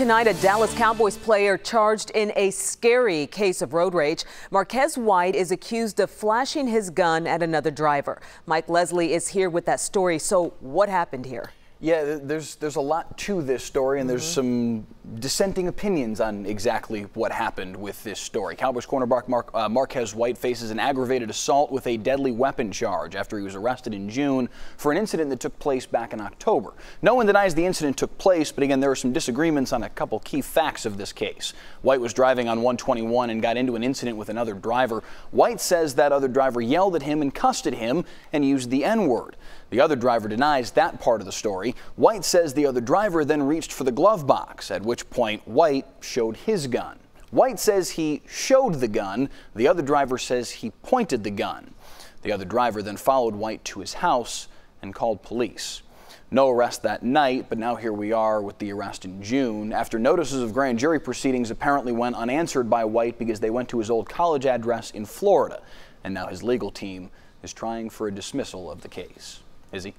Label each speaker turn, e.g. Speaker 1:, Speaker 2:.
Speaker 1: Tonight, a Dallas Cowboys player charged in a scary case of road rage. Marquez White is accused of flashing his gun at another driver. Mike Leslie is here with that story. So what happened here?
Speaker 2: Yeah, there's a lot to this story, and there's some dissenting opinions on exactly what happened with this story. Cowboys cornerback Marquez White faces an aggravated assault with a deadly weapon charge after he was arrested in June for an incident that took place back in October. No one denies the incident took place, but again, there are some disagreements on a couple key facts of this case. White was driving on 121 and got into an incident with another driver. White says that other driver yelled at him and cussed at him and used the N-word. The other driver denies that part of the story. White says the other driver then reached for the glove box, at which point White showed his gun. White says he showed the gun. The other driver says he pointed the gun. The other driver then followed White to his house and called police. No arrest that night, but now here we are with the arrest in June, after notices of grand jury proceedings apparently went unanswered by White because they went to his old college address in Florida. And now his legal team is trying for a dismissal of the case. Izzy?